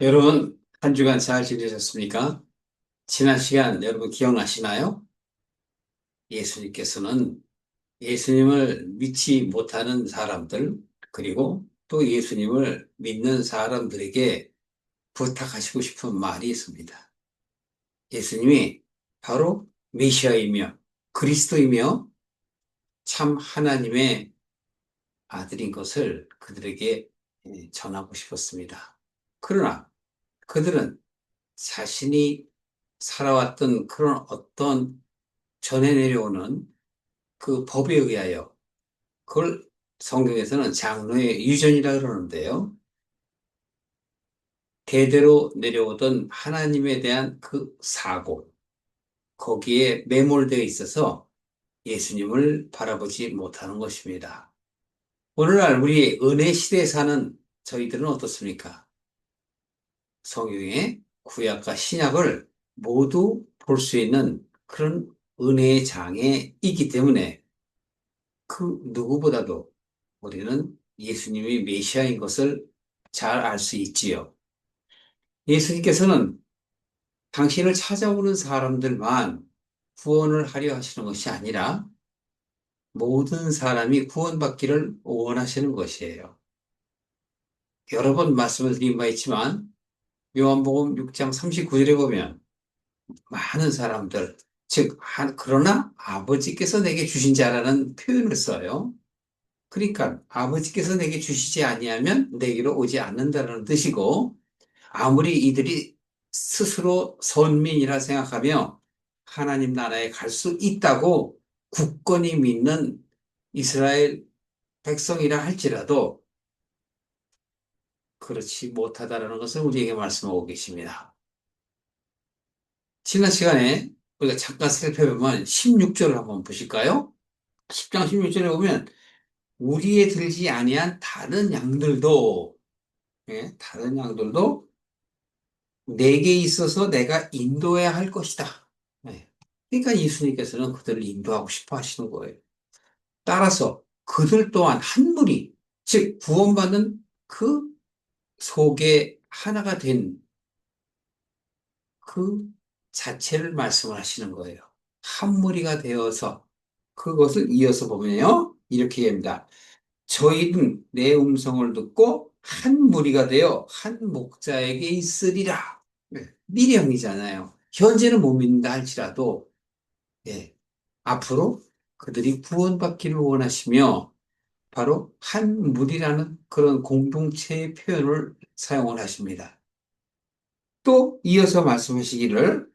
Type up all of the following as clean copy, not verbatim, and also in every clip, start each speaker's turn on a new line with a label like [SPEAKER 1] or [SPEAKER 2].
[SPEAKER 1] 여러분, 한 주간 잘 지내셨습니까? 지난 시간 여러분 기억나시나요? 예수님께서는 예수님을 믿지 못하는 사람들, 그리고 또 예수님을 믿는 사람들에게 부탁하시고 싶은 말이 있습니다. 예수님이 바로 메시아이며 그리스도이며 참 하나님의 아들인 것을 그들에게 전하고 싶었습니다. 그러나 그들은 자신이 살아왔던 그런 어떤 전해 내려오는 그 법에 의하여 그걸 성경에서는 장로의 유전이라 그러는데요. 대대로 내려오던 하나님에 대한 그 사고, 거기에 매몰되어 있어서 예수님을 바라보지 못하는 것입니다. 오늘날 우리 은혜 시대에 사는 저희들은 어떻습니까? 성경의 구약과 신약을 모두 볼 수 있는 그런 은혜의 장에 있기 때문에 그 누구보다도 우리는 예수님이 메시아인 것을 잘 알 수 있지요. 예수님께서는 당신을 찾아오는 사람들만 구원을 하려 하시는 것이 아니라 모든 사람이 구원받기를 원하시는 것이에요. 여러 번 말씀을 드린 바 있지만 요한복음 6장 39절에 보면 많은 사람들, 즉, 그러나 아버지께서 내게 주신 자라는 표현을 써요. 그러니까 아버지께서 내게 주시지 아니하면 내게로 오지 않는다는 뜻이고, 아무리 이들이 스스로 선민이라 생각하며 하나님 나라에 갈 수 있다고 굳건히 믿는 이스라엘 백성이라 할지라도 그렇지 못하다라는 것을 우리에게 말씀하고 계십니다. 지난 시간에 우리가 잠깐 살펴보면 16절을 한번 보실까요? 10장 16절에 보면 우리에 들지 아니한 다른 양들도, 다른 양들도 내게 있어서 내가 인도해야 할 것이다. 예. 그러니까 예수님께서는 그들을 인도하고 싶어 하시는 거예요. 따라서 그들 또한 한 무리, 즉 구원받는 그 속에 하나가 된 그 자체를 말씀을 하시는 거예요. 한 무리가 되어서 그것을 이어서 보면요. 이렇게 얘기합니다. 저희는 내 음성을 듣고 한 무리가 되어 한 목자에게 있으리라. 네, 미래형이잖아요. 현재는 못 믿는다 할지라도 예, 앞으로 그들이 구원받기를 원하시며 바로 한 무리라는 그런 공동체의 표현을 사용을 하십니다. 또 이어서 말씀하시기를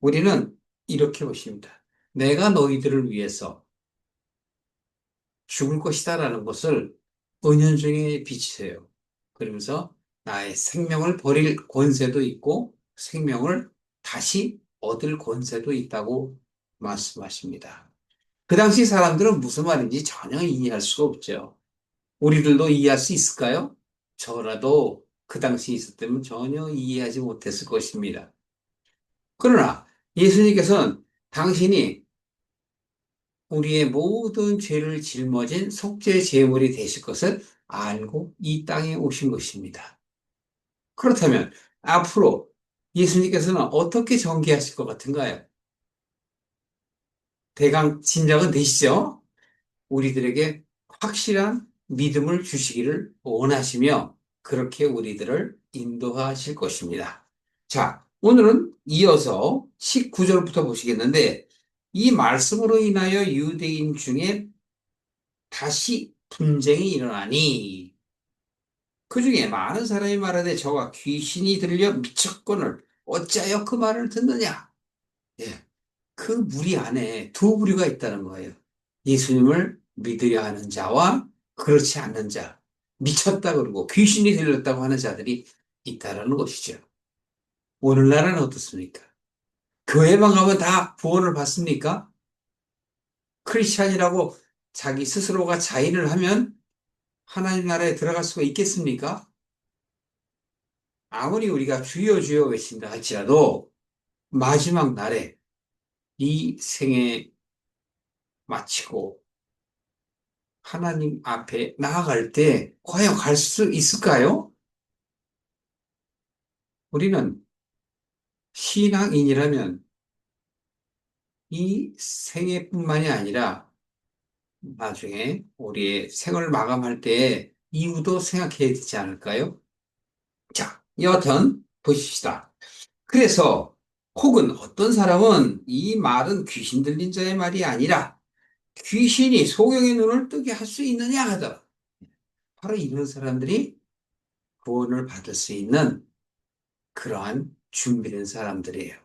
[SPEAKER 1] 우리는 이렇게 보십니다. 내가 너희들을 위해서 죽을 것이다라는 것을 은연중에 비치세요. 그러면서 나의 생명을 버릴 권세도 있고 생명을 다시 얻을 권세도 있다고 말씀하십니다. 그 당시 사람들은 무슨 말인지 전혀 이해할 수가 없죠. 우리들도 이해할 수 있을까요? 저라도 그 당시 있었다면 전혀 이해하지 못했을 것입니다. 그러나 예수님께서는 당신이 우리의 모든 죄를 짊어진 속죄 제물이 되실 것을 알고 이 땅에 오신 것입니다. 그렇다면 앞으로 예수님께서는 어떻게 전개하실 것 같은가요? 대강 짐작은 되시죠? 우리들에게 확실한 믿음을 주시기를 원하시며 그렇게 우리들을 인도하실 것입니다. 자, 오늘은 이어서 19절부터 보시겠는데 이 말씀으로 인하여 유대인 중에 다시 분쟁이 일어나니 그 중에 많은 사람이 말하되 저가 귀신이 들려 미쳤거늘 어찌하여 그 말을 듣느냐? 예, 그 무리 안에 두 부류가 있다는 거예요. 예수님을 믿으려 하는 자와 그렇지 않는 자, 미쳤다 그러고 귀신이 들렸다고 하는 자들이 있다라는 것이죠. 오늘날은 어떻습니까? 교회만 가면 다 구원을 받습니까? 크리스찬이라고 자기 스스로가 자인을 하면 하나님 나라에 들어갈 수가 있겠습니까? 아무리 우리가 주여 주여 외친다 할지라도 마지막 날에 이 생에 마치고 하나님 앞에 나아갈 때 과연 갈 수 있을까요? 우리는 신앙인이라면 이 생애뿐만이 아니라 나중에 우리의 생을 마감할 때 이유도 생각해야 되지 않을까요? 자, 여하튼 보십시다. 그래서 혹은 어떤 사람은 이 말은 귀신 들린 자의 말이 아니라 귀신이 소경의 눈을 뜨게 할 수 있느냐 하더라. 바로 이런 사람들이 구원을 받을 수 있는 그러한 준비된 사람들이에요.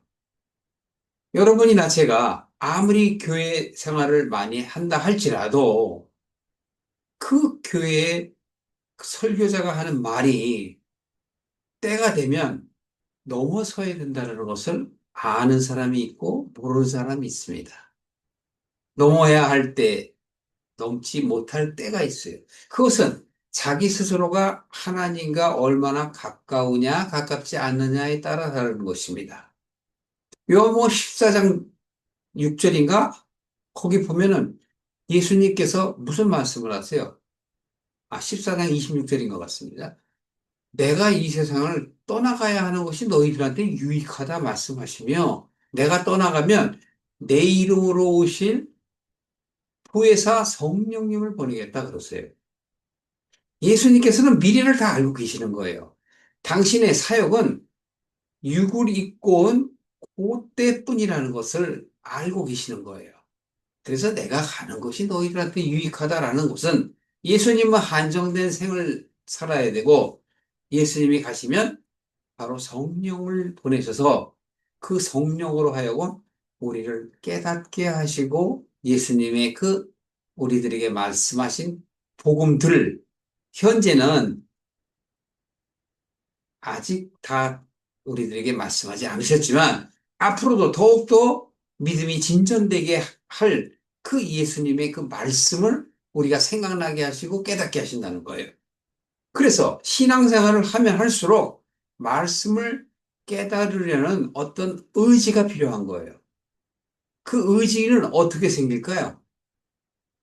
[SPEAKER 1] 여러분이나 제가 아무리 교회 생활을 많이 한다 할지라도 그 교회의 설교자가 하는 말이 때가 되면 넘어서야 된다는 것을 아는 사람이 있고 모르는 사람이 있습니다. 넘어야 할 때, 넘지 못할 때가 있어요. 그것은 자기 스스로가 하나님과 얼마나 가까우냐, 가깝지 않느냐에 따라 다른 것입니다. 요한복음 14장 6절인가? 거기 보면은 예수님께서 무슨 말씀을 하세요? 14장 26절인 것 같습니다. 내가 이 세상을 떠나가야 하는 것이 너희들한테 유익하다 말씀하시며, 내가 떠나가면 내 이름으로 오실 보혜사 성령님을 보내겠다 그러세요. 예수님께서는 미래를 다 알고 계시는 거예요. 당신의 사역은 육을 입고 온 그때뿐이라는 것을 알고 계시는 거예요. 그래서 내가 가는 것이 너희들한테 유익하다라는 것은 예수님은 한정된 생을 살아야 되고 예수님이 가시면 바로 성령을 보내셔서 그 성령으로 하여금 우리를 깨닫게 하시고 예수님의 그 우리들에게 말씀하신 복음들 현재는 아직 다 우리들에게 말씀하지 않으셨지만 앞으로도 더욱더 믿음이 진전되게 할 그 예수님의 그 말씀을 우리가 생각나게 하시고 깨닫게 하신다는 거예요. 그래서 신앙생활을 하면 할수록 말씀을 깨달으려는 어떤 의지가 필요한 거예요. 그 의지는 어떻게 생길까요?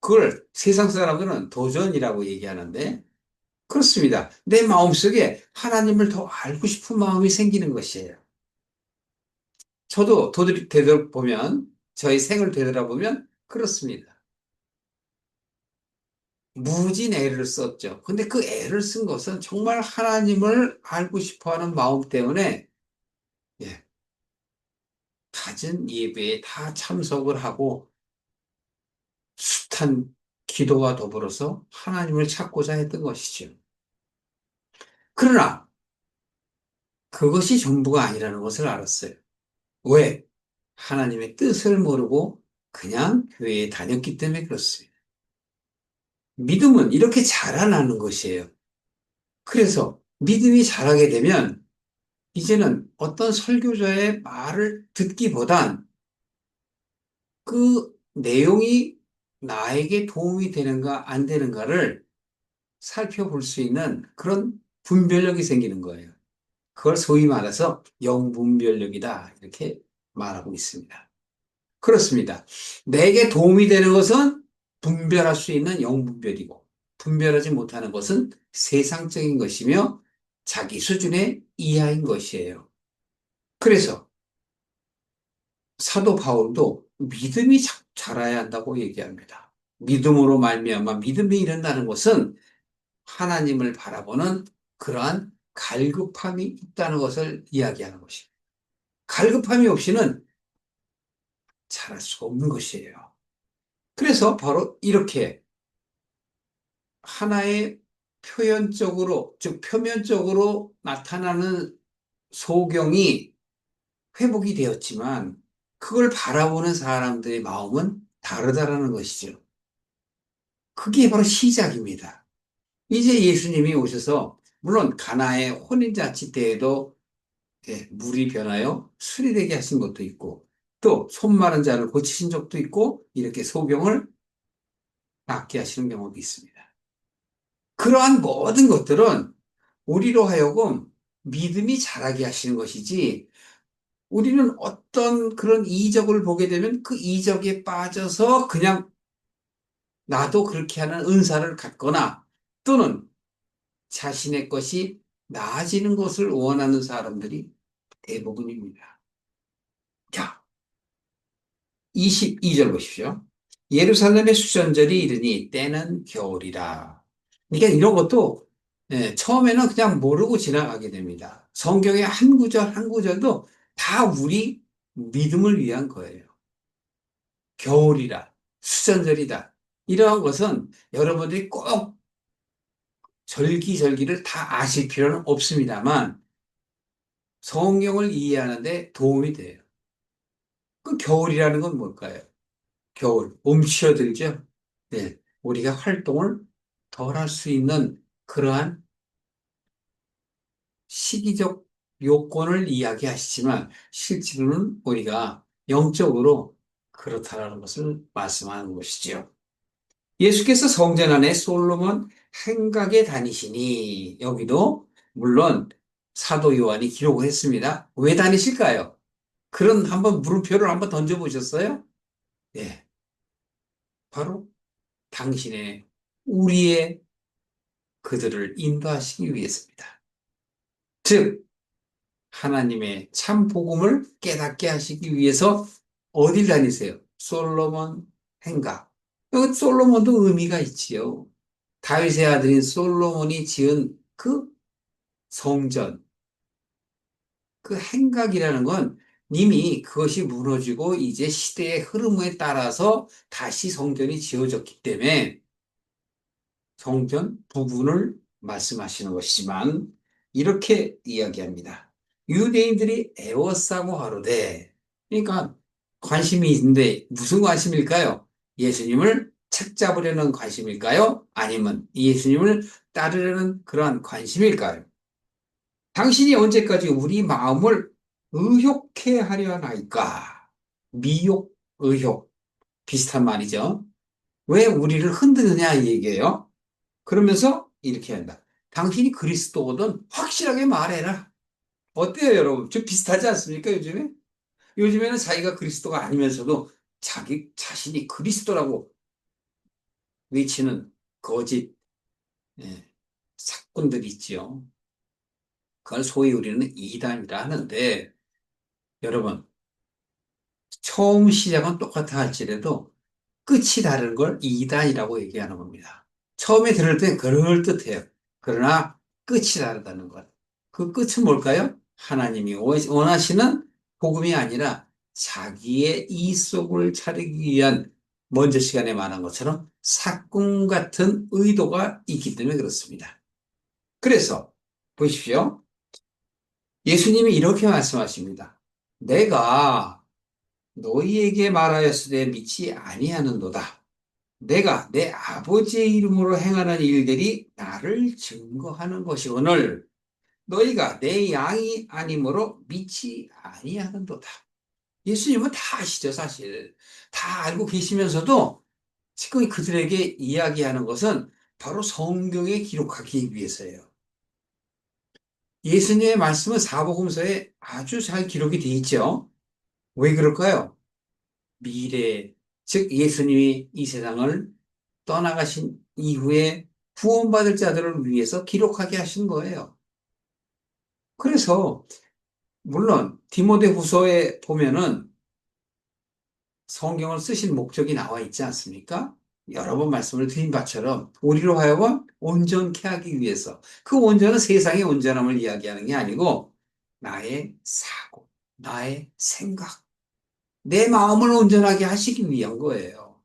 [SPEAKER 1] 그걸 세상 사람들은 도전이라고 얘기하는데 그렇습니다. 내 마음속에 하나님을 더 알고 싶은 마음이 생기는 것이에요. 저도 되돌아보면, 저희 생을 되돌아보면 그렇습니다. 무진 애를 썼죠. 근데 그 애를 쓴 것은 정말 하나님을 알고 싶어 하는 마음 때문에, 예, 갖은 예배에 다 참석을 하고, 숱한 기도와 더불어서 하나님을 찾고자 했던 것이죠. 그러나 그것이 전부가 아니라는 것을 알았어요. 왜? 하나님의 뜻을 모르고 그냥 교회에 다녔기 때문에 그렇습니다. 믿음은 이렇게 자라나는 것이에요. 그래서 믿음이 자라게 되면 이제는 어떤 설교자의 말을 듣기보단 그 내용이 나에게 도움이 되는가 안 되는가를 살펴볼 수 있는 그런 분별력이 생기는 거예요. 그걸 소위 말해서 영분별력이다 이렇게 말하고 있습니다. 그렇습니다. 내게 도움이 되는 것은 분별할 수 있는 영분별이고, 분별하지 못하는 것은 세상적인 것이며 자기 수준의 이하인 것이에요. 그래서 사도 바울도 믿음이 자라야 한다고 얘기합니다. 믿음으로 말미암아 믿음이 이른다는 것은 하나님을 바라보는 그러한 갈급함이 있다는 것을 이야기하는 것입니다. 갈급함이 없이는 자랄 수가 없는 것이에요. 그래서 바로 이렇게 하나의 표현적으로, 즉 표면적으로 나타나는 소경이 회복이 되었지만 그걸 바라보는 사람들의 마음은 다르다라는 것이죠. 그게 바로 시작입니다. 이제 예수님이 오셔서 물론 가나의 혼인잔치 때에도 물이 변하여 술이 되게 하신 것도 있고 또 손 마른 자를 고치신 적도 있고 이렇게 소경을 낫게 하시는 경우도 있습니다. 그러한 모든 것들은 우리로 하여금 믿음이 자라게 하시는 것이지, 우리는 어떤 그런 이적을 보게 되면 그 이적에 빠져서 그냥 나도 그렇게 하는 은사를 갖거나 또는 자신의 것이 나아지는 것을 원하는 사람들이 대부분입니다. 자, 22절 보십시오. 예루살렘의 수전절이 이르니 때는 겨울이라. 그러니까 이런 것도 처음에는 그냥 모르고 지나가게 됩니다. 성경의 한 구절 한 구절도 다 우리 믿음을 위한 거예요. 겨울이라, 수전절이다. 이러한 것은 여러분들이 꼭 절기절기를 다 아실 필요는 없습니다만 성경을 이해하는데 도움이 돼요. 그 겨울이라는 건 뭘까요? 겨울, 움츠러들죠? 네, 우리가 활동을 덜 할 수 있는 그러한 시기적 요건을 이야기하시지만 실제로는 우리가 영적으로 그렇다라는 것을 말씀하는 것이지요. 예수께서 성전 안에 솔로몬 행각에 다니시니 여기도 물론 사도 요한이 기록을 했습니다. 왜 다니실까요? 그런 한번 물음표를 한번 던져보셨어요? 예, 바로 당신의 우리의 그들을 인도하시기 위해서입니다. 즉 하나님의 참 복음을 깨닫게 하시기 위해서 어딜 다니세요? 솔로몬 행각. 여기 솔로몬도 의미가 있지요. 다윗의 아들인 솔로몬이 지은 그 성전, 그 행각이라는 건 이미 그것이 무너지고 이제 시대의 흐름에 따라서 다시 성전이 지어졌기 때문에 성전 부분을 말씀하시는 것이지만 이렇게 이야기합니다. 유대인들이 애워싸고 하루되 그러니까 관심이 있는데 무슨 관심일까요? 예수님을 책잡으려는 관심일까요? 아니면 예수님을 따르려는 그러한 관심일까요? 당신이 언제까지 우리 마음을 의욕해 하려 하나이까? 미욕, 의욕 비슷한 말이죠. 왜 우리를 흔드느냐 이 얘기예요. 그러면서 이렇게 한다. 당신이 그리스도거든 확실하게 말해라. 어때요, 여러분? 좀 비슷하지 않습니까, 요즘에? 요즘에는 자기가 그리스도가 아니면서도 자기 자신이 그리스도라고 외치는 거짓 사건들이 있지요. 그걸 소위 우리는 이단이라 하는데, 여러분, 처음 시작은 똑같아 할지라도 끝이 다른 걸 이단이라고 얘기하는 겁니다. 처음에 들을 땐 그럴듯해요. 그러나 끝이 다르다는 것. 그 끝은 뭘까요? 하나님이 원하시는 복음이 아니라 자기의 이속을 차리기 위한 먼저 시간에 말한 것처럼 사꿈 같은 의도가 있기 때문에 그렇습니다. 그래서 보십시오. 예수님이 이렇게 말씀하십니다. 내가 너희에게 말하였으되 믿지 아니하는도다. 내가 내 아버지의 이름으로 행하는 일들이 나를 증거하는 것이오늘 너희가 내 양이 아니므로 믿지 아니하는도다. 예수님은 다 아시죠, 사실. 다 알고 계시면서도 지금 그들에게 이야기하는 것은 바로 성경에 기록하기 위해서예요. 예수님의 말씀은 사복음서에 아주 잘 기록이 돼 있죠. 왜 그럴까요? 미래, 즉 예수님이 이 세상을 떠나가신 이후에 구원받을 자들을 위해서 기록하게 하신 거예요. 그래서 물론 디모데후서에 보면은 성경을 쓰신 목적이 나와 있지 않습니까? 여러 번 말씀을 드린 바처럼 우리로 하여금 온전케 하기 위해서 그 온전은 세상의 온전함을 이야기하는 게 아니고 나의 사고, 나의 생각, 내 마음을 온전하게 하시기 위한 거예요.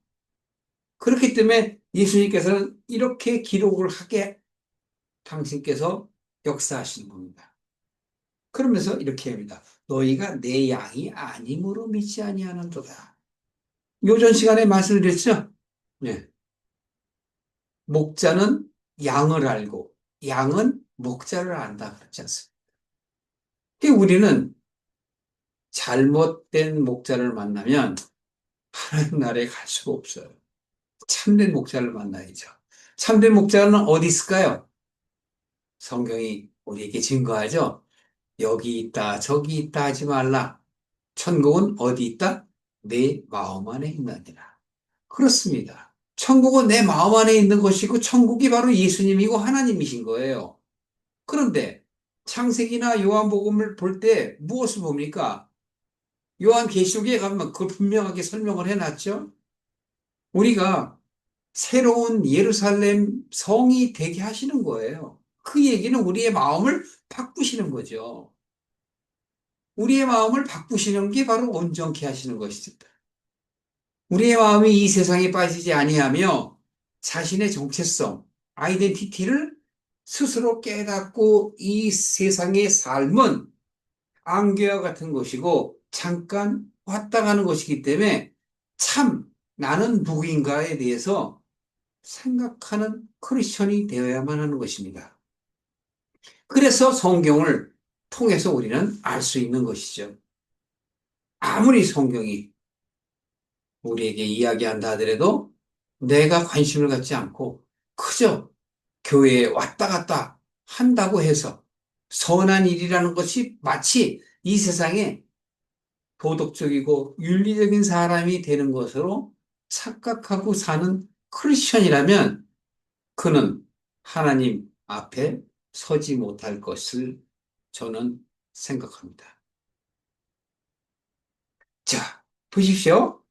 [SPEAKER 1] 그렇기 때문에 예수님께서는 이렇게 기록을 하게 당신께서 역사하시는 겁니다. 그러면서 이렇게 합니다. 너희가 내 양이 아님으로 믿지 아니하는도다. 요전 시간에 말씀드렸죠? 네. 목자는 양을 알고 양은 목자를 안다 그렇지 않습니까? 우리는 잘못된 목자를 만나면 하나님 나라에 갈 수가 없어요. 참된 목자를 만나야죠. 참된 목자는 어디 있을까요? 성경이 우리에게 증거하죠. 여기 있다, 저기 있다 하지 말라. 천국은 어디 있다? 내 마음 안에 있느니라. 그렇습니다. 천국은 내 마음 안에 있는 것이고 천국이 바로 예수님이고 하나님이신 거예요. 그런데 창세기나 요한복음을 볼 때 무엇을 봅니까? 요한계시록에 가면 그걸 분명하게 설명을 해놨죠. 우리가 새로운 예루살렘 성이 되게 하시는 거예요. 그 얘기는 우리의 마음을 바꾸시는 거죠. 우리의 마음을 바꾸시는 게 바로 온전케 하시는 것입니다. 우리의 마음이 이 세상에 빠지지 아니하며 자신의 정체성, 아이덴티티를 스스로 깨닫고 이 세상의 삶은 안개와 같은 것이고 잠깐 왔다 가는 것이기 때문에 참 나는 누구인가에 대해서 생각하는 크리스천이 되어야만 하는 것입니다. 그래서 성경을 통해서 우리는 알 수 있는 것이죠. 아무리 성경이 우리에게 이야기한다 하더라도 내가 관심을 갖지 않고 그저 교회에 왔다 갔다 한다고 해서 선한 일이라는 것이 마치 이 세상에 도덕적이고 윤리적인 사람이 되는 것으로 착각하고 사는 크리스천이라면 그는 하나님 앞에 서지 못할 것을 저는 생각합니다. 자, 보십시오.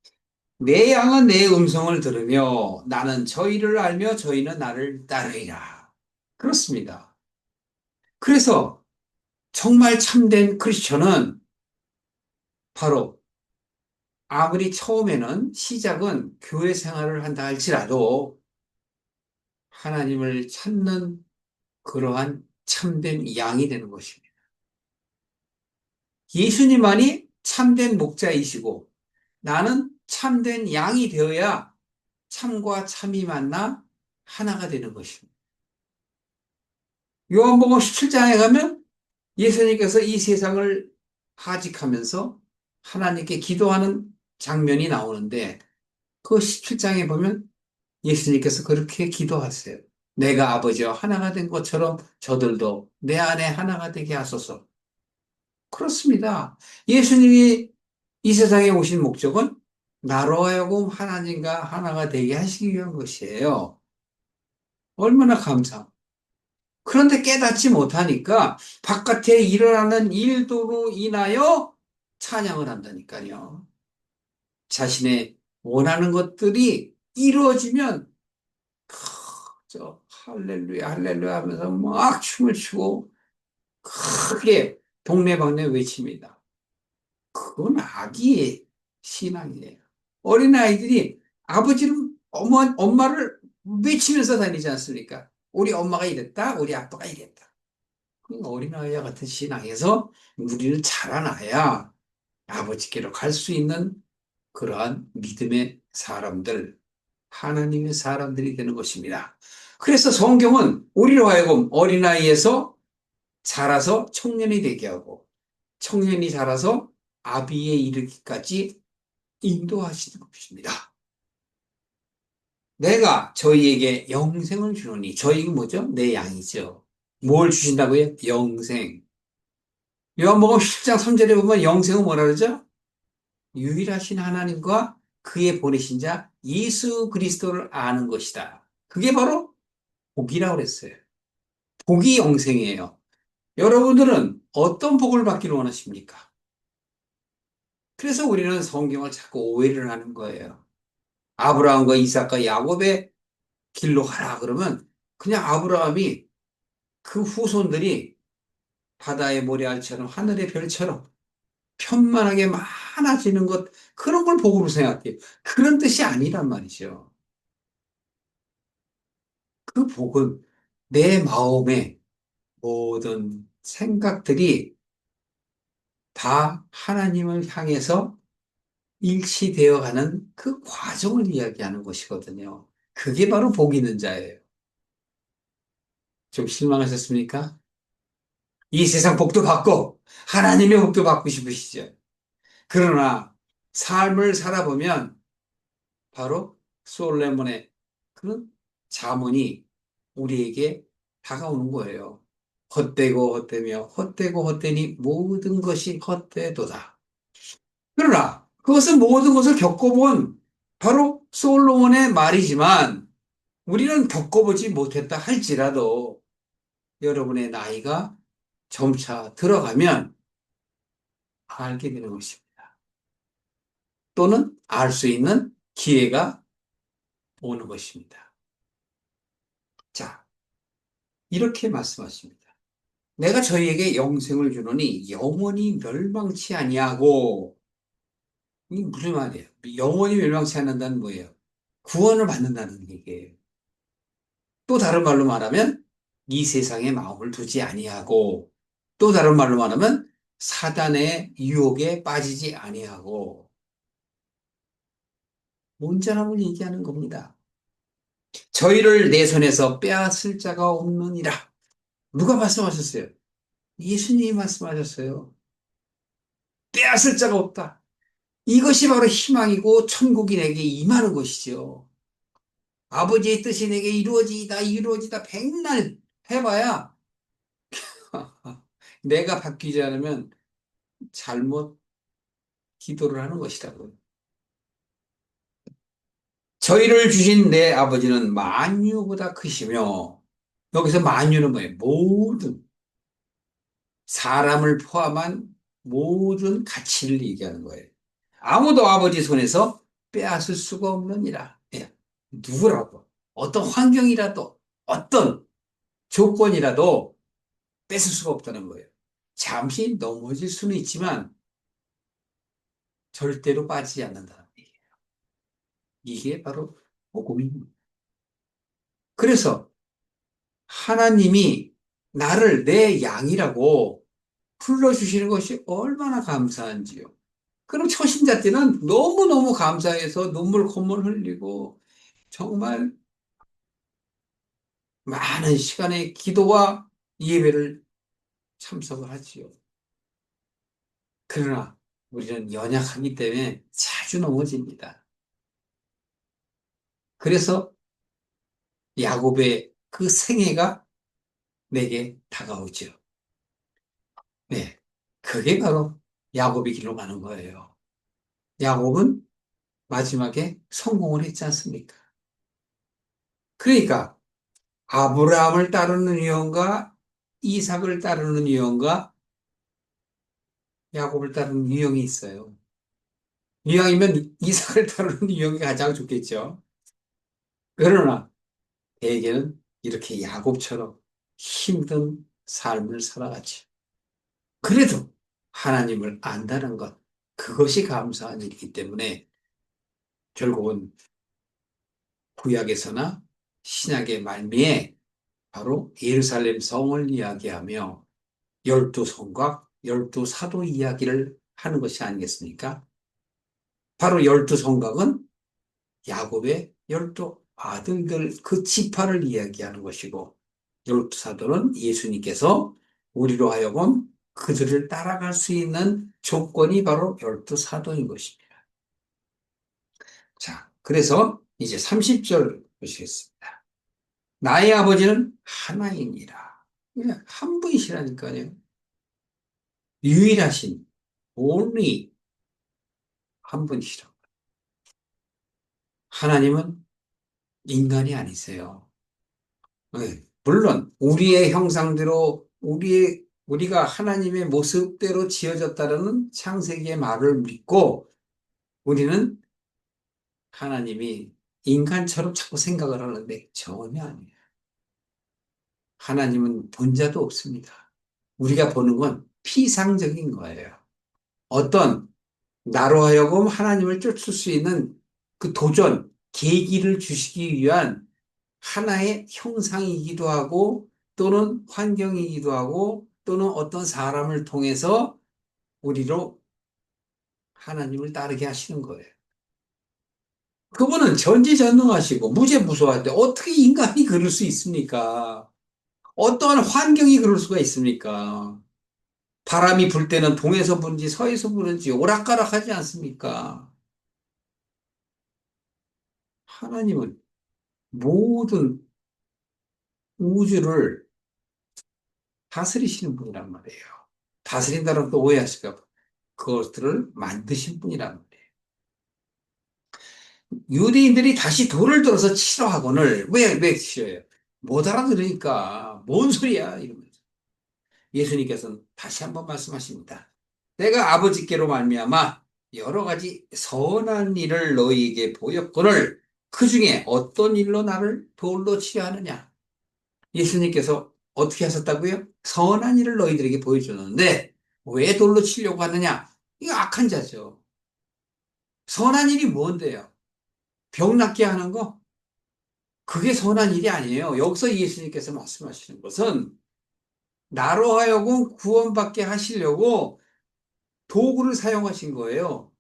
[SPEAKER 1] 내 양은 내 음성을 들으며 나는 저희를 알며 저희는 나를 따르리라. 그렇습니다. 그래서 정말 참된 크리스천은 바로 아무리 처음에는 시작은 교회 생활을 한다 할지라도 하나님을 찾는 그러한 참된 양이 되는 것입니다. 예수님만이 참된 목자이시고 나는 참된 양이 되어야 참과 참이 만나 하나가 되는 것입니다. 요한복음 17장에 가면 예수님께서 이 세상을 하직하면서 하나님께 기도하는 장면이 나오는데 그 17장에 보면 예수님께서 그렇게 기도하세요. 내가 아버지와 하나가 된 것처럼 저들도 내 안에 하나가 되게 하소서. 그렇습니다. 예수님이 이 세상에 오신 목적은 나로 하여금 하나님과 하나가 되게 하시기 위한 것이에요. 얼마나 감사. 그런데 깨닫지 못하니까 바깥에 일어나는 일도로 인하여 찬양을 한다니까요. 자신의 원하는 것들이 이루어지면 할렐루야 할렐루야 하면서 막 춤을 추고 크게 동네방네 외칩니다. 그건 아기의 신앙이에요. 어린아이들이 아버지를 엄마를 외치면서 다니지 않습니까? 우리 엄마가 이랬다, 우리 아빠가 이랬다. 그 어린아이와 같은 신앙에서 우리는 자라나야 아버지께로 갈 수 있는 그러한 믿음의 사람들, 하나님의 사람들이 되는 것입니다. 그래서 성경은 우리로 하여금 어린아이에서 자라서 청년이 되게 하고 청년이 자라서 아비에 이르기까지 인도하시는 것입니다. 내가 저희에게 영생을 주노니 저희가 뭐죠? 내 양이죠. 뭘 주신다고요? 영생. 요한복음 10장 3절에 보면 영생은 뭐라 그러죠? 유일하신 하나님과 그의 보내신 자 예수 그리스도를 아는 것이다. 그게 바로 복이라고 그랬어요. 복이 영생이에요. 여러분들은 어떤 복을 받기를 원하십니까? 그래서 우리는 성경을 자꾸 오해를 하는 거예요. 아브라함과 이삭과 야곱의 길로 가라 그러면 그냥 아브라함이 그 후손들이 바다의 모래알처럼 하늘의 별처럼 편만하게 많아지는 것 그런 걸 복으로 생각해요. 그런 뜻이 아니란 말이죠. 그 복은 내 마음의 모든 생각들이 다 하나님을 향해서 일치되어 가는 그 과정을 이야기하는 것이거든요. 그게 바로 복 있는 자예요. 좀 실망하셨습니까? 이 세상 복도 받고 하나님의 복도 받고 싶으시죠. 그러나 삶을 살아보면 바로 솔레몬의 그런 자문이 우리에게 다가오는 거예요. 헛되고 헛되며 헛되고 헛되니 모든 것이 헛되도다. 그러나 그것은 모든 것을 겪어본 바로 솔로몬의 말이지만 우리는 겪어보지 못했다 할지라도 여러분의 나이가 점차 들어가면 알게 되는 것입니다. 또는 알 수 있는 기회가 오는 것입니다. 자, 이렇게 말씀하십니다. 내가 저희에게 영생을 주노니 영원히 멸망치 아니하고, 이게 무슨 말이에요? 영원히 멸망치 않는다는 뭐예요? 구원을 받는다는 얘기예요. 또 다른 말로 말하면 이 세상에 마음을 두지 아니하고, 또 다른 말로 말하면 사단의 유혹에 빠지지 아니하고, 온전함을 얘기하는 겁니다. 저희를 내 손에서 빼앗을 자가 없느니라. 누가 말씀하셨어요? 예수님이 말씀하셨어요. 빼앗을 자가 없다. 이것이 바로 희망이고 천국이 내게 임하는 것이죠. 아버지의 뜻이 내게 이루어지다 이루어지다 백날 해봐야 내가 바뀌지 않으면 잘못 기도를 하는 것이라고요. 저희를 주신 내 아버지는 만유보다 크시며, 여기서 만유는 뭐예요? 모든 사람을 포함한 모든 가치를 얘기하는 거예요. 아무도 아버지 손에서 빼앗을 수가 없느니라. 예. 누구라도, 어떤 환경이라도, 어떤 조건이라도 뺏을 수가 없다는 거예요. 잠시 넘어질 수는 있지만 절대로 빠지지 않는다는 얘기예요. 이게 바로 복음입니다. 그래서 하나님이 나를 내 양이라고 불러주시는 것이 얼마나 감사한지요. 그럼 초신자 때는 너무너무 감사해서 눈물 콧물 흘리고 정말 많은 시간의 기도와 예배를 참석을 하지요. 그러나 우리는 연약하기 때문에 자주 넘어집니다. 그래서 야곱의 그 생애가 내게 다가오죠. 네. 그게 바로 야곱의 길로 가는 거예요. 야곱은 마지막에 성공을 했지 않습니까? 그러니까 아브라함을 따르는 유형과 이삭을 따르는 유형과 야곱을 따르는 유형이 있어요. 유형이면 이삭을 따르는 유형이 가장 좋겠죠. 그러나 대개는 이렇게 야곱처럼 힘든 삶을 살아가지. 그래도 하나님을 안다는 것, 그것이 감사한 일이기 때문에 결국은 구약에서나 신약의 말미에 바로 예루살렘 성을 이야기하며 열두 성곽, 열두 사도 이야기를 하는 것이 아니겠습니까? 바로 열두 성곽은 야곱의 열두 아들들 그 지파를 이야기하는 것이고, 열두 사도는 예수님께서 우리로 하여금 그들을 따라갈 수 있는 조건이 바로 열두 사도인 것입니다. 자, 그래서 이제 30절 보시겠습니다. 나의 아버지는 하나이니라. 그냥 한 분이시라니까요. 유일하신, only 한 분이시라. 하나님은 인간이 아니세요. 네. 물론 우리의 형상대로 우리가 하나님의 모습대로 지어졌다는 창세기의 말을 믿고 우리는 하나님이 인간처럼 자꾸 생각을 하는데 전혀 아니에요. 하나님은 본자도 없습니다. 우리가 보는 건 피상적인 거예요. 어떤 나로 하여금 하나님을 쫓을 수 있는 그 도전, 계기를 주시기 위한 하나의 형상이기도 하고 또는 환경이기도 하고 또는 어떤 사람을 통해서 우리로 하나님을 따르게 하시는 거예요. 그분은 전지전능하시고 무죄무소한데 어떻게 인간이 그럴 수 있습니까? 어떠한 환경이 그럴 수가 있습니까? 바람이 불 때는 동에서 부는지 서에서 부는지 오락가락하지 않습니까? 하나님은 모든 우주를 다스리시는 분이란 말이에요. 다스린다는 또 오해하실까 봐. 그것들을 만드신 분이란 말이에요. 유대인들이 다시 돌을 들어서 치러 학원을 왜 치러요? 못 알아들으니까 뭔 소리야 이러면서. 예수님께서는 다시 한번 말씀하십니다. 내가 아버지께로 말미암아 여러 가지 선한 일을 너희에게 보였거늘 그 중에 어떤 일로 나를 돌로 치려 하느냐? 예수님께서 어떻게 하셨다고요? 선한 일을 너희들에게 보여줬는데 왜 돌로 치려고 하느냐? 이거 악한 자죠. 선한 일이 뭔데요? 병 낫게 하는 거? 그게 선한 일이 아니에요. 여기서 예수님께서 말씀하시는 것은 나로 하여금 구원받게 하시려고 도구를 사용하신 거예요.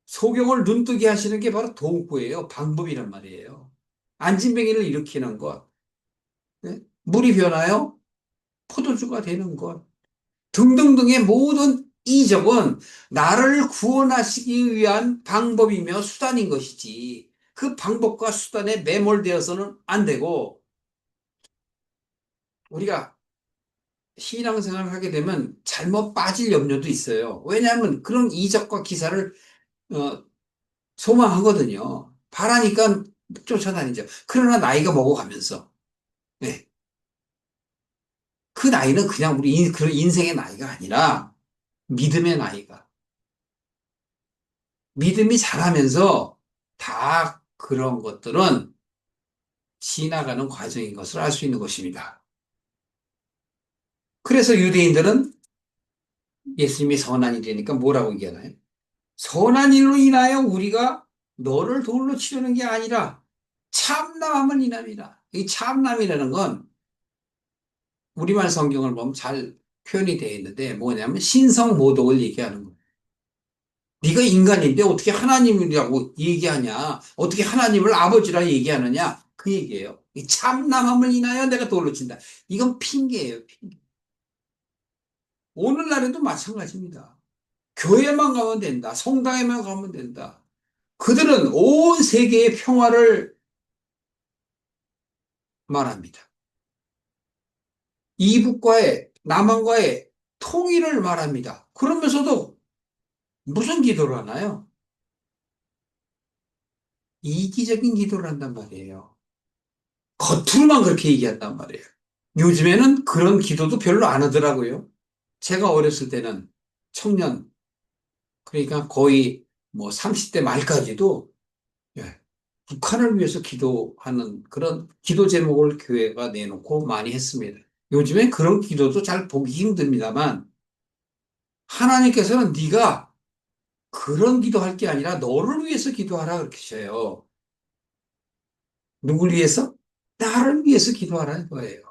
[SPEAKER 1] 소경을 눈뜨게 하시는 게 바로 도구예요. 방법이란 말이에요. 안진뱅이를 일으키는 것, 네? 물이 변하여 포도주가 되는 것, 등등등의 모든 이적은 나를 구원하시기 위한 방법이며 수단인 것이지, 그 방법과 수단에 매몰되어서는 안 되고, 우리가 신앙생활을 하게 되면 잘못 빠질 염려도 있어요. 왜냐하면 그런 이적과 기사를 어, 소망하거든요. 바라니까 쫓아다니죠. 그러나 나이가 먹어가면서, 네. 그 나이는 그냥 우리 그런 인생의 나이가 아니라 믿음의 나이가. 믿음이 자라면서 다 그런 것들은 지나가는 과정인 것을 알 수 있는 것입니다. 그래서 유대인들은 예수님이 선한 일이니까 뭐라고 얘기하나요? 선한 일로 인하여 우리가 너를 돌로 치려는 게 아니라 참남함을 인함이라. 이 참남이라는 건 우리말 성경을 보면 잘 표현이 되어 있는데 뭐냐면 신성모독을 얘기하는 거예요. 네가 인간인데 어떻게 하나님이라고 얘기하냐? 어떻게 하나님을 아버지라 얘기하느냐? 그 얘기예요. 이 참남함을 인하여 내가 돌로 친다. 이건 핑계예요, 핑계. 오늘날에도 마찬가지입니다. 교회만 가면 된다. 성당에만 가면 된다. 그들은 온 세계의 평화를 말합니다. 이북과의 남한과의 통일을 말합니다. 그러면서도 무슨 기도를 하나요? 이기적인 기도를 한단 말이에요. 겉으로만 그렇게 얘기한단 말이에요. 요즘에는 그런 기도도 별로 안 하더라고요. 제가 어렸을 때는 청년, 그러니까 거의 뭐 30대 말까지도 예, 북한을 위해서 기도하는 그런 기도 제목을 교회가 내놓고 많이 했습니다. 요즘엔 그런 기도도 잘 보기 힘듭니다만 하나님께서는 네가 그런 기도할 게 아니라 너를 위해서 기도하라 그렇게 하셔요. 누굴 위해서? 나를 위해서 기도하라는 거예요.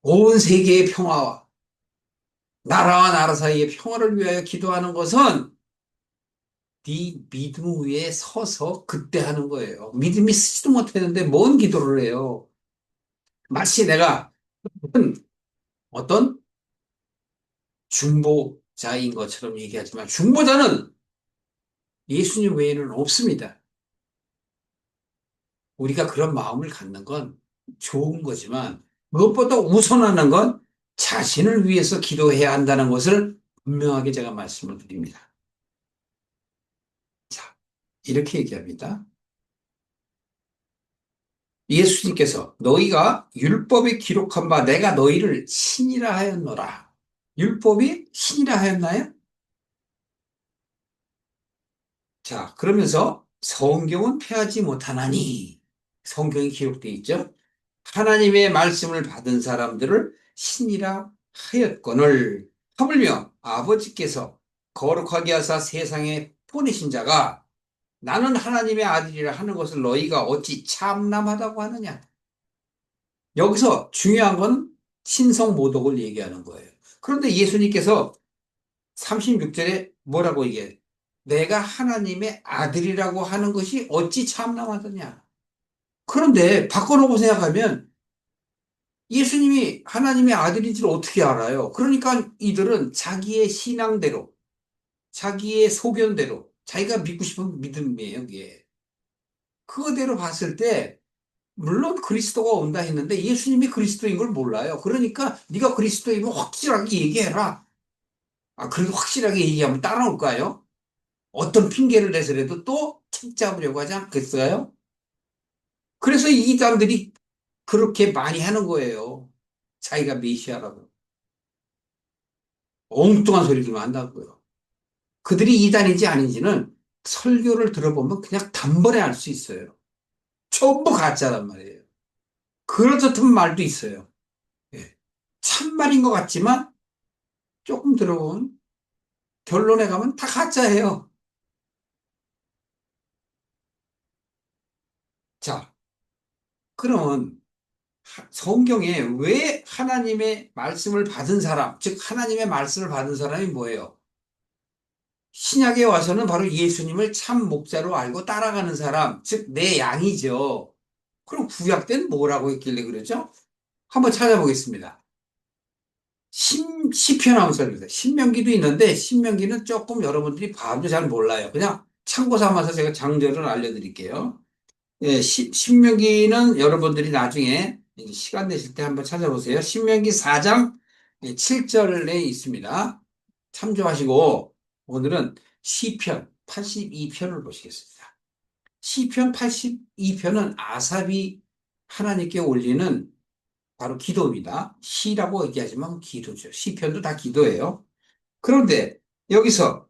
[SPEAKER 1] 온 세계의 평화와 나라와 나라 사이의 평화를 위하여 기도하는 것은 네 믿음 위에 서서 그때 하는 거예요. 믿음이 쓰지도 못했는데 뭔 기도를 해요. 마치 내가 어떤 중보자인 것처럼 얘기하지만 중보자는 예수님 외에는 없습니다. 우리가 그런 마음을 갖는 건 좋은 거지만 무엇보다 우선하는 건 자신을 위해서 기도해야 한다는 것을 분명하게 제가 말씀을 드립니다. 자, 이렇게 얘기합니다. 예수님께서 너희가 율법에 기록한 바 내가 너희를 신이라 하였노라. 율법이 신이라 하였나요? 자, 그러면서 성경은 폐하지 못하나니 성경이 기록되어 있죠. 하나님의 말씀을 받은 사람들을 신이라 하였거늘 하물며 아버지께서 거룩하게 하사 세상에 보내신 자가 나는 하나님의 아들이라 하는 것을 너희가 어찌 참남하다고 하느냐. 여기서 중요한 건 신성모독을 얘기하는 거예요. 그런데 예수님께서 36절에 뭐라고 얘기해요? 내가 하나님의 아들이라고 하는 것이 어찌 참남하더냐. 그런데 바꿔놓고 생각하면 예수님이 하나님의 아들인지를 어떻게 알아요? 그러니까 이들은 자기의 신앙대로, 자기의 소견대로, 자기가 믿고 싶은 믿음이에요, 이게. 그거대로 봤을 때 물론 그리스도가 온다 했는데 예수님이 그리스도인 걸 몰라요. 그러니까 네가 그리스도이면 확실하게 얘기해라. 아, 그래도 확실하게 얘기하면 따라올까요? 어떤 핑계를 내서라도 또 책잡으려고 하지 않겠어요? 그래서 이 사람들이 그렇게 많이 하는 거예요. 자기가 메시아라고. 엉뚱한 소리들만 한다고요. 그들이 이단인지 아닌지는 설교를 들어보면 그냥 단번에 알 수 있어요. 전부 가짜란 말이에요. 그렇듯한 말도 있어요. 예. 참말인 것 같지만 조금 들어본 결론에 가면 다 가짜예요. 자, 그러면 성경에 왜 하나님의 말씀을 받은 사람, 즉 하나님의 말씀을 받은 사람이 뭐예요? 신약에 와서는 바로 예수님을 참 목자로 알고 따라가는 사람, 즉 내 양이죠. 그럼 구약 때는 뭐라고 했길래 그러죠? 한번 찾아보겠습니다. 시편 한번 써보세요. 신명기도 있는데 신명기는 조금 여러분들이 봐도 잘 몰라요. 그냥 참고 삼아서 제가 장절을 알려드릴게요. 예, 신명기는 여러분들이 나중에 이제 시간 되실 때 한번 찾아보세요. 신명기 4장 7절에 있습니다. 참조하시고 오늘은 시편 82편을 보시겠습니다. 시편 82편은 아삽이 하나님께 올리는 바로 기도입니다. 시라고 얘기하지만 기도죠. 시편도 다 기도예요. 그런데 여기서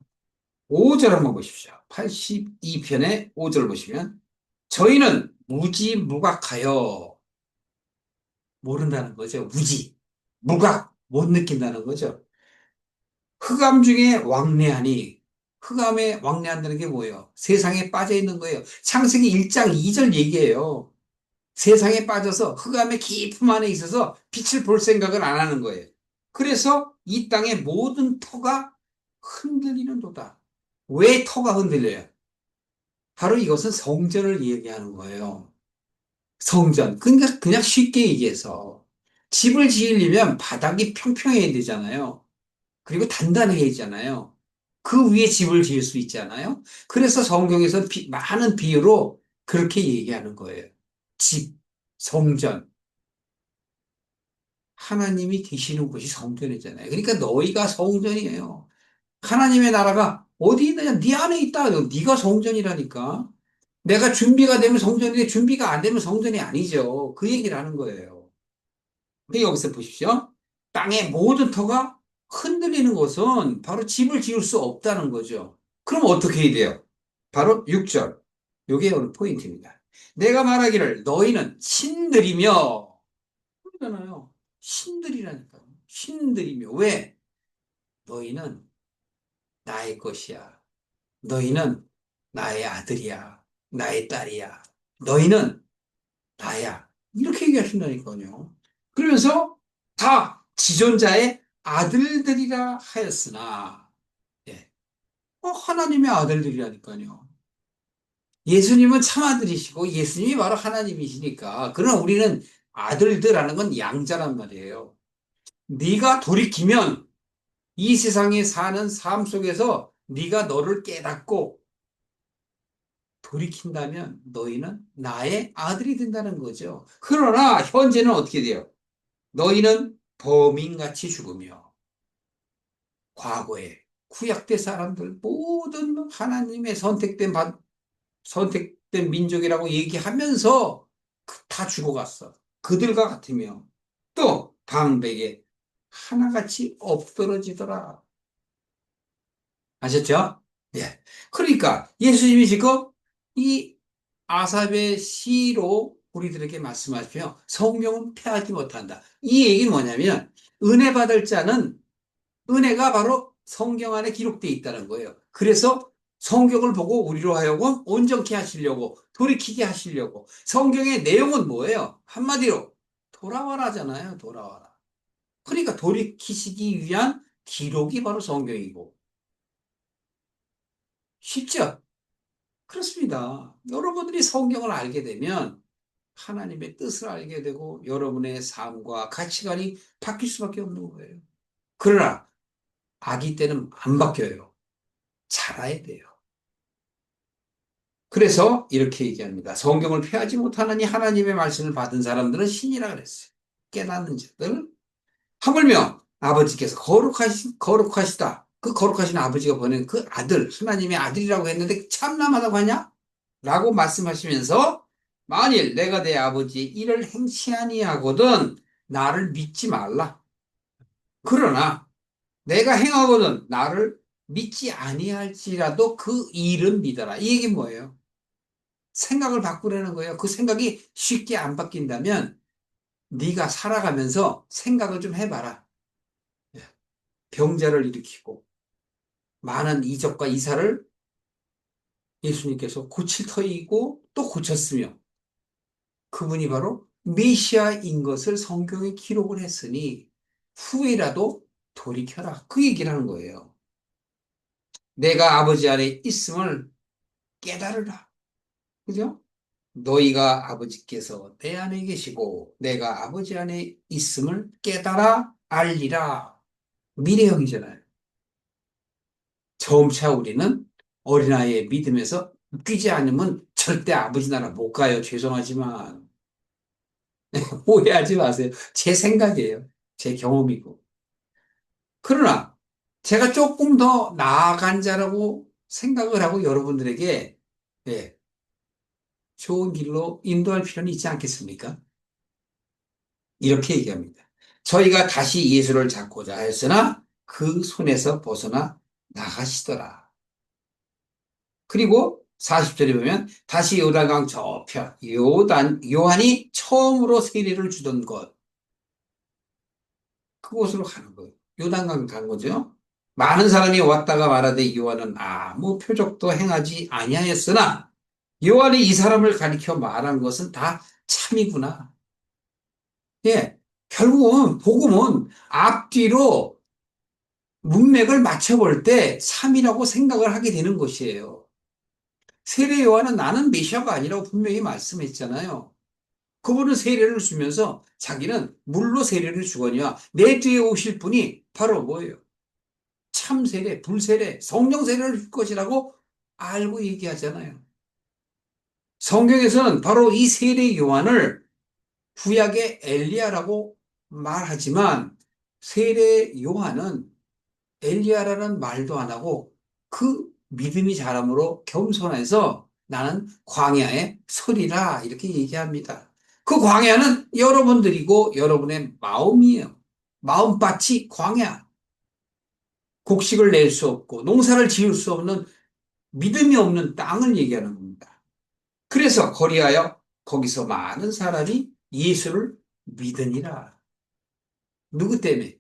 [SPEAKER 1] 5절 한번 보십시오. 82편의 5절 보시면 저희는 무지무각하여 모른다는 거죠. 무각, 못 느낀다는 거죠. 흑암 중에 왕래하니 흑암에 왕래한다는 게 뭐예요? 세상에 빠져 있는 거예요. 창세기 1장 2절 얘기예요. 세상에 빠져서 흑암의 깊음 안에 있어서 빛을 볼 생각을 안 하는 거예요. 그래서 이 땅의 모든 터가 흔들리는 도다. 왜 터가 흔들려요? 바로 이것은 성전을 얘기하는 거예요. 성전. 그러니까 그냥 쉽게 얘기해서 집을 지으려면 바닥이 평평해야 되잖아요. 그리고 단단해야 되잖아요. 그 위에 집을 지을 수 있잖아요. 그래서 성경에서 많은 비유로 그렇게 얘기하는 거예요. 집, 성전. 하나님이 계시는 곳이 성전이잖아요. 그러니까 너희가 성전이에요. 하나님의 나라가 어디 있느냐? 네 안에 있다. 네가 성전이라니까. 내가 준비가 되면 성전인데 준비가 안 되면 성전이 아니죠. 그 얘기를 하는 거예요. 근데 여기서 보십시오. 땅의 모든 터가 흔들리는 것은 바로 집을 지을 수 없다는 거죠. 그럼 어떻게 해야 돼요? 바로 6절. 요게 오늘 포인트입니다. 내가 말하기를 너희는 신들이며 그러잖아요. 신들이라니까요. 신들이며 왜? 너희는 나의 것이야. 너희는 나의 아들이야. 나의 딸이야. 너희는 나야. 이렇게 얘기하신다니까요. 그러면서 다 지존자의 아들들이라 하였으나, 예. 하나님의 아들들이라니까요. 예수님은 참 아들이시고 예수님이 바로 하나님이시니까. 그러나 우리는 아들들하는 건 양자란 말이에요. 네가 돌이키면 이 세상에 사는 삶 속에서 네가 너를 깨닫고 돌이킨다면 너희는 나의 아들이 된다는 거죠. 그러나 현재는 어떻게 돼요? 너희는 범인같이 죽으며 과거에 구약대 사람들 모든 하나님의 선택된 민족이라고 얘기하면서 다 죽어갔어. 그들과 같으며 또 방백에 하나같이 엎드러지더라. 아셨죠? 예. 그러니까 예수님이 지금 이 아삽의 시로 우리들에게 말씀하시며 성령은 패하지 못한다. 이 얘기는 뭐냐면 은혜 받을 자는 은혜가 바로 성경 안에 기록되어 있다는 거예요. 그래서 성경을 보고 우리로 하여금 온전케 하시려고 돌이키게 하시려고 성경의 내용은 뭐예요? 한마디로 돌아와라잖아요. 돌아와라. 그러니까 돌이키시기 위한 기록이 바로 성경이고 쉽죠? 그렇습니다. 여러분들이 성경을 알게 되면 하나님의 뜻을 알게 되고 여러분의 삶과 가치관이 바뀔 수밖에 없는 거예요. 그러나 아기 때는 안 바뀌어요. 자라야 돼요. 그래서 이렇게 얘기합니다. 성경을 폐하지 못하느니 하나님의 말씀을 받은 사람들은 신이라 그랬어요. 깨닫는 자들. 하물며 아버지께서 거룩하시다. 그 거룩하신 아버지가 보낸 그 아들, 하나님의 아들이라고 했는데 참남하다고 하냐? 라고 말씀하시면서 만일 내가 내 아버지의 일을 행치 아니하거든 나를 믿지 말라. 그러나 내가 행하거든 나를 믿지 아니할지라도 그 일은 믿어라. 이 얘기는 뭐예요? 생각을 바꾸라는 거예요. 그 생각이 쉽게 안 바뀐다면 네가 살아가면서 생각을 좀 해봐라. 병자를 일으키고 많은 이적과 이사를 예수님께서 고칠 터이고 또 고쳤으며 그분이 바로 메시아인 것을 성경에 기록을 했으니 후회라도 돌이켜라. 그 얘기를 하는 거예요. 내가 아버지 안에 있음을 깨달으라. 그죠? 너희가 아버지께서 내 안에 계시고 내가 아버지 안에 있음을 깨달아 알리라. 미래형이잖아요. 점차 우리는 어린아이의 믿음에서 웃기지 않으면 절대 아버지 나라 못 가요. 죄송하지만. 오해하지 마세요. 제 생각이에요. 제 경험이고. 그러나 제가 조금 더 나아간 자라고 생각을 하고 여러분들에게 예, 좋은 길로 인도할 필요는 있지 않겠습니까? 이렇게 얘기합니다. 저희가 다시 예수를 잡고자 하였으나 그 손에서 벗어나 나가시더라. 그리고 40절에 보면 다시 요단강 저편 요한이 처음으로 세례를 주던 곳 그곳으로 가는 거예요. 요단강 간 거죠. 많은 사람이 왔다가 말하되 요한은 아무 표적도 행하지 아니하였으나 요한이 이 사람을 가리켜 말한 것은 다 참이구나. 예, 결국은 복음은 앞뒤로 문맥을 맞춰볼 때 참이라고 생각을 하게 되는 것이에요. 세례 요한은 나는 메시아가 아니라고 분명히 말씀했잖아요. 그분은 세례를 주면서 자기는 물로 세례를 주거니와 내 뒤에 오실 분이 바로 뭐예요? 참 세례, 불세례, 성령 세례를 줄 것이라고 알고 얘기하잖아요. 성경에서는 바로 이 세례 요한을 구약의 엘리야라고 말하지만 세례 요한은 엘리야라는 말도 안 하고 그 믿음이 자람으로 겸손해서 나는 광야에 서리라 이렇게 얘기합니다. 그 광야는 여러분들이고 여러분의 마음이에요. 마음밭이 광야. 곡식을 낼 수 없고 농사를 지을 수 없는 믿음이 없는 땅을 얘기하는 겁니다. 그래서 거리하여 거기서 많은 사람이 예수를 믿으니라. 누구 때문에?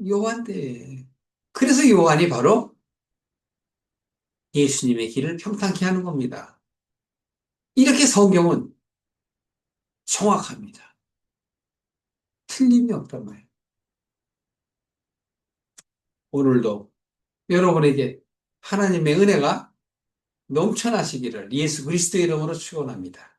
[SPEAKER 1] 요한 때문에. 그래서 요한이 바로 예수님의 길을 평탄케 하는 겁니다. 이렇게 성경은 정확합니다. 틀림이 없단 말이에요. 오늘도 여러분에게 하나님의 은혜가 넘쳐나시기를 예수 그리스도의 이름으로 축원합니다.